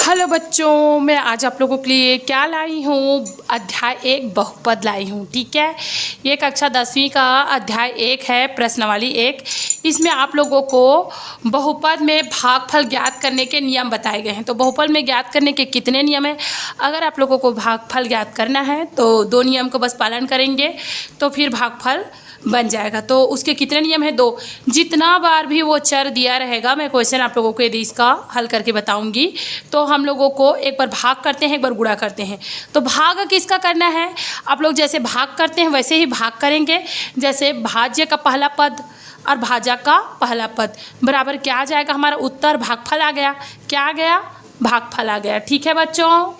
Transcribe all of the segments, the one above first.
Hello बच्चों, मैं आज आप लोगों के लिए क्या लाई हूँ। अध्याय 1 बहुपद लाई हूँ। ठीक है, ये कक्षा 10वीं का अध्याय 1 है, प्रश्नावली 1। इसमें आप लोगों को बहुपद में भागफल ज्ञात करने के नियम बताए गए हैं। तो बहुपद में ज्ञात करने के कितने नियम हैं? अगर आप लोगों को भागफल ज्ञात करना है तो 2 नियम को बस पालन करेंगे तो फिर भागफल बन जाएगा। तो उसके कितने नियम हैं? 2। जितना बार भी वो चर दिया रहेगा, मैं क्वेश्चन आप लोगों को यदि इसका हल करके बताऊंगी, तो हम लोगों को एक बार भाग करते हैं, एक बार गुणा करते हैं। तो भाग किसका करना है? आप लोग जैसे भाग करते हैं वैसे ही भाग करेंगे। जैसे भाज्य का पहला पद और भाजक का पहला पद बराबर क्या आ जाएगा? हमारा उत्तर भागफल आ गया। क्या आ गया? भागफल आ गया। ठीक है बच्चों,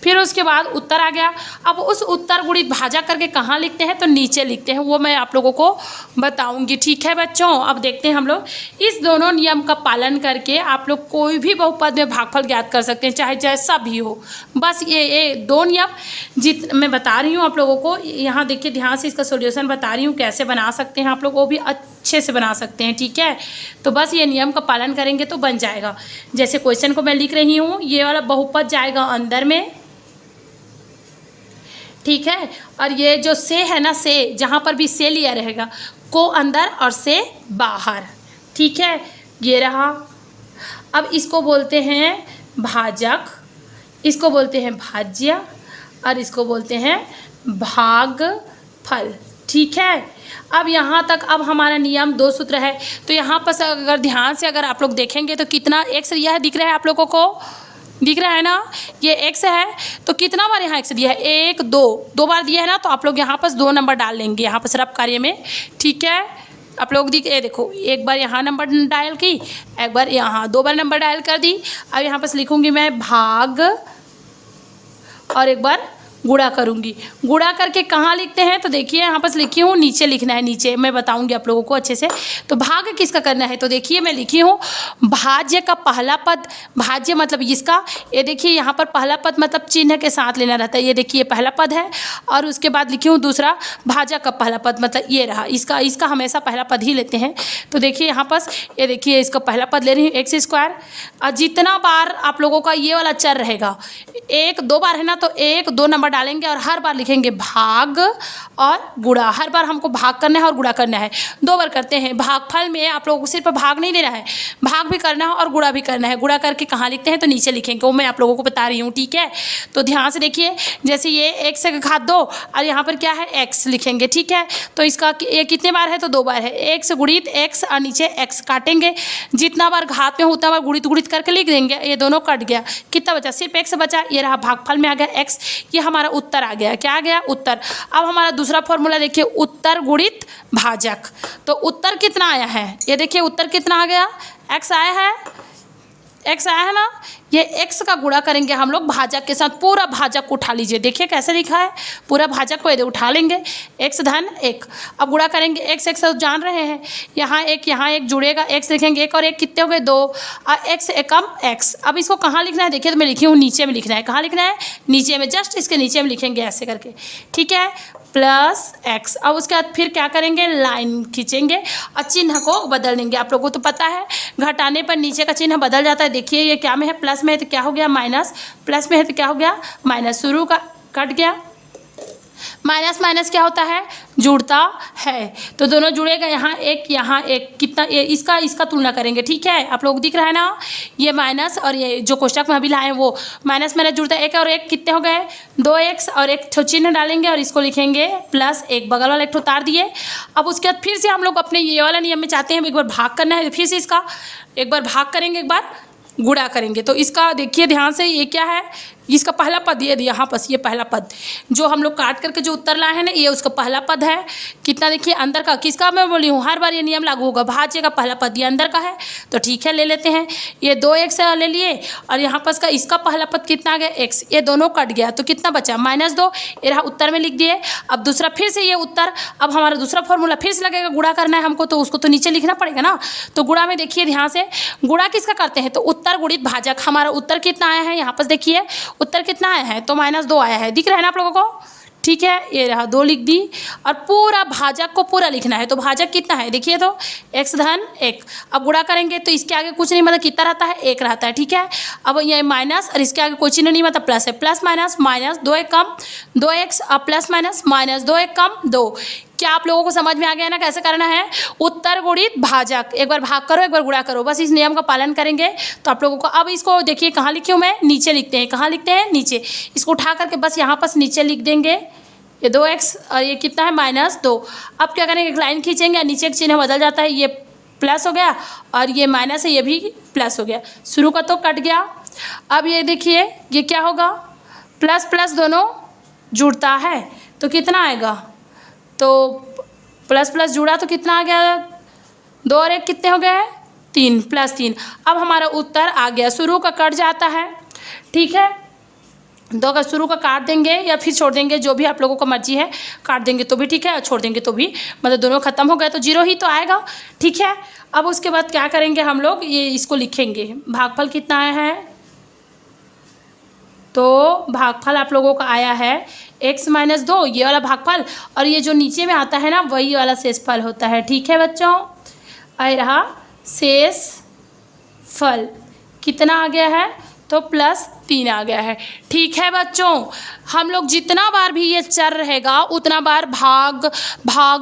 फिर उसके बाद उत्तर आ गया। अब उस उत्तर गुणित भाजक करके कहाँ लिखते हैं? तो नीचे लिखते हैं, वो मैं आप लोगों को बताऊंगी। ठीक है बच्चों, अब देखते हैं हम लोग इस दोनों नियम का पालन करके आप लोग कोई भी बहुपद में भागफल ज्ञात कर सकते हैं, चाहे जैसा भी हो। बस ये 2 नियम मैं बता रही हूँ आप लोगों को। यहाँ देखिए ध्यान से, इसका सोल्यूशन बता रही हूँ कैसे बना सकते हैं आप लोग, वो भी अच्छे से बना सकते हैं। ठीक है, तो बस ये नियम का पालन करेंगे तो बन जाएगा। जैसे क्वेश्चन को मैं लिख रही हूँ, ये वाला बहुपद जाएगा अंदर में। ठीक है, और ये जो से है ना, से जहाँ पर भी से लिया रहेगा, को अंदर और से बाहर। ठीक है, ये रहा। अब इसको बोलते हैं भाजक, इसको बोलते हैं भाज्य और इसको बोलते हैं भागफल। ठीक है, अब यहाँ तक अब हमारा नियम 2 सूत्र है। तो यहाँ पर अगर ध्यान से अगर आप लोग देखेंगे तो कितना एक्स यह दिख रहा है आप लोगों को? दिख रहा है ना, ये x है। तो कितना बार यहाँ x दिया है? 1 2 बार दिया है ना, तो आप लोग यहाँ पर 2 नंबर डाल लेंगे यहाँ पर रफ कार्य में। ठीक है, आप लोग देखो, एक बार यहाँ नंबर डायल की, एक बार यहाँ, 2 बार नंबर डायल कर दी। अब यहाँ पर लिखूँगी मैं भाग और एक बार गुणा करूँगी। गुणा करके कहाँ लिखते हैं? तो देखिए यहाँ पर लिखी हूँ, नीचे लिखना है। नीचे मैं बताऊँगी आप लोगों को अच्छे से। तो भाग किसका करना है? तो देखिए मैं लिखी हूँ भाज्य का पहला पद। भाज्य मतलब इसका, ये देखिए यहाँ पर पहला पद मतलब चिन्ह के साथ लेना रहता है। ये देखिए पहला पद है, और उसके बाद लिखी हूँ दूसरा भाजक का पहला पद, मतलब ये रहा। इसका हमेशा पहला पद ही लेते हैं। तो देखिए यहाँ पर ये देखिए इसका पहला पद ले रही हूँ x²। और जितना बार आप लोगों का ये वाला चर रहेगा, 1 2 बार है ना, तो 1 2 नंबर डालेंगे और हर बार लिखेंगे भाग और गुणा। हर बार हमको भाग करना है और गुणा करना है। 2 बार करते हैं। भागफल में आप लोगों को सिर्फ भाग नहीं देना है, भाग भी करना है और गुणा भी करना है। गुणा करके कहाँ लिखते हैं? तो नीचे लिखेंगे, वो मैं आप लोगों को बता रही हूँ। ठीक है, तो ध्यान से देखिए, जैसे ये x का घात 2 और यहाँ पर क्या है? x लिखेंगे। ठीक है, तो इसका ये कितने बार है? तो 2 बार है। x गुणित x और नीचे x काटेंगे। जितना बार घात में उतना बार गुणित गुणित करके लिख देंगे। ये दोनों कट गया, कितना बचा? सिर्फ x बचा। ये रहा भागफल में आ गया x, ये हमारा उत्तर आ गया। क्या आ गया? उत्तर। अब हमारा दूसरा फॉर्मूला देखिए, उत्तर गुणित भाजक। तो उत्तर कितना आया है? ये देखिए उत्तर कितना आ गया? x आया है, x आया है ना। ये x का गुणा करेंगे हम लोग भाजक के साथ। पूरा भाजक उठा लीजिए, देखिए कैसे लिखा है। पूरा भाजक को यदि उठा लेंगे, x धन 1। अब गुणा करेंगे x तो जान रहे हैं, यहाँ एक जुड़ेगा, x लिखेंगे 1 और 1 कितने हो गए? 2। और x एकम x। अब इसको कहाँ लिखना है? देखिए तो मैं लिखी हूँ नीचे में लिखना है। कहाँ लिखना है? नीचे में, जस्ट इसके नीचे में लिखेंगे ऐसे करके। ठीक है, प्लस x। अब उसके बाद फिर क्या करेंगे? लाइन खींचेंगे और चिन्ह को बदल देंगे। आप लोगों को तो पता है घटाने पर नीचे का चिन्ह बदल जाता है। देखिए ये क्या में है? प्लस में है तो क्या हो गया? माइनस। प्लस में है तो क्या हो गया? माइनस। शुरू का कट गया। माइनस माइनस क्या होता है? जुड़ता है। तो दोनों जुड़ेगा, यहाँ एक कितना? ये इसका तुलना करेंगे। ठीक है, आप लोग दिख रहा है ना, ये माइनस और ये जो कोष्टक में अभी लाए हैं वो माइनस माइनस जुड़ता है। 1 और 1 कितने हो गए? 2x और एक चिन्ह डालेंगे और इसको लिखेंगे प्लस 1, बगल वाला एक उतार दिए। अब उसके बाद फिर से हम लोग अपने ये वाला नियम में चाहते हैं एक बार भाग करना है, फिर से इसका एक बार भाग करेंगे, एक बार गुणा करेंगे। तो इसका देखिए ध्यान से, ये क्या है? इसका पहला पद ये यहाँ पर, ये पहला पद जो हम लोग काट करके जो उत्तर लाए हैं ना, ये उसका पहला पद है। कितना देखिए अंदर का, किसका मैं बोली हूँ, हर बार ये नियम लागू होगा। भाज्य का पहला पद ये अंदर का है, तो ठीक है ले लेते हैं। ये 2x ले लिए और यहाँ पर इसका पहला पद कितना आ गया? x। ये दोनों कट गया तो कितना बचा? -2। ये रहा, उत्तर में लिख दिए। अब दूसरा फिर से ये उत्तर। अब हमारा दूसरा फॉर्मूला फिर से लगेगा, गुणा करना है हमको, तो उसको तो नीचे लिखना पड़ेगा ना। तो गुणा में देखिए ध्यान से, गुणा किसका करते हैं? तो उत्तर गुणित भाजक। हमारा उत्तर कितना आया है? यहाँ पर देखिए उत्तर कितना आया है? तो -2 आया है। दिख रहा है ना आप लोगों को? ठीक है, ये रहा 2 लिख दी। और पूरा भाजक को पूरा लिखना है। तो भाजक कितना है देखिए, तो x धन 1। अब गुणा करेंगे तो इसके आगे कुछ नहीं, मतलब कितना रहता है, 1 रहता है। ठीक है, अब ये माइनस और इसके आगे कोई चिन्ह नहीं, मतलब प्लस है। प्लस माइनस माइनस 2 1 कम 2x, अब प्लस माइनस माइनस 2 1 कम 2। क्या आप लोगों को समझ में आ गया ना कैसे करना है? उत्तर गुणित भाजक, एक बार भाग करो एक बार गुणा करो, बस इस नियम का पालन करेंगे तो आप लोगों को। अब इसको देखिए कहाँ लिखी हूँ मैं, नीचे लिखते हैं। कहाँ लिखते हैं? नीचे। इसको उठा करके बस यहाँ पर नीचे लिख देंगे, ये 2x और ये कितना है -2। अब क्या करेंगे, एक लाइन खींचेंगे, नीचे एक चिन्ह बदल जाता है, ये प्लस हो गया और ये माइनस है, ये भी प्लस हो गया। शुरू का तो कट गया। अब ये देखिए ये क्या होगा, प्लस प्लस दोनों जुड़ता है तो कितना आएगा, तो प्लस प्लस जुड़ा तो कितना आ गया, 2 और 1 कितने हो गए, 3 + 3। अब हमारा उत्तर आ गया। शुरू का कट जाता है, ठीक है, 2 का शुरू का काट देंगे या फिर छोड़ देंगे, जो भी आप लोगों को मर्जी है। काट देंगे तो भी ठीक है और छोड़ देंगे तो भी, मतलब दोनों खत्म हो गए तो 0 ही तो आएगा। ठीक है, अब उसके बाद क्या करेंगे हम लोग, ये इसको लिखेंगे। भागफल कितना आया है, तो भागफल आप लोगों का आया है x - 2, ये वाला भागफल, और ये जो नीचे में आता है ना वही वाला शेषफल होता है। ठीक है बच्चों, आए रहा शेषफल कितना आ गया है, तो +3 आ गया है। ठीक है बच्चों, हम लोग जितना बार भी ये चर रहेगा उतना बार भाग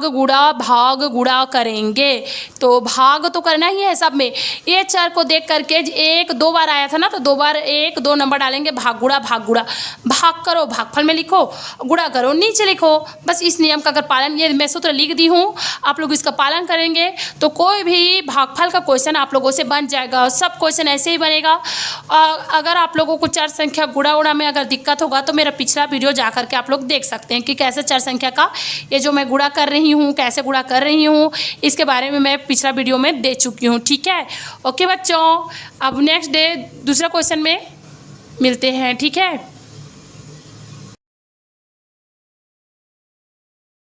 गुणा करेंगे। तो भाग तो करना ही है सब में। ये चर को देख करके 1 2 बार आया था ना, तो 2 बार 1 2 नंबर डालेंगे, भाग गुणा। भाग करो भागफल में लिखो, गुणा करो नीचे लिखो। बस इस नियम का अगर पालन, ये मैं सूत्र लिख दी हूँ, आप लोग इसका पालन करेंगे तो कोई भी भागफल का क्वेश्चन आप लोगों से बन जाएगा। सब क्वेश्चन ऐसे ही बनेगा। अगर आप लोगों को चर संख्या गुणा में अगर दिक्कत होगा तो मेरा पिछला वीडियो जा करके आप लोग देख सकते हैं कि कैसे चर संख्या का ये जो मैं गुणा कर रही हूँ, कैसे गुणा कर रही हूँ, इसके बारे में मैं पिछला वीडियो में दे चुकी हूँ। ठीक है, ओके बच्चों, अब नेक्स्ट डे दूसरा क्वेश्चन में मिलते हैं। ठीक है।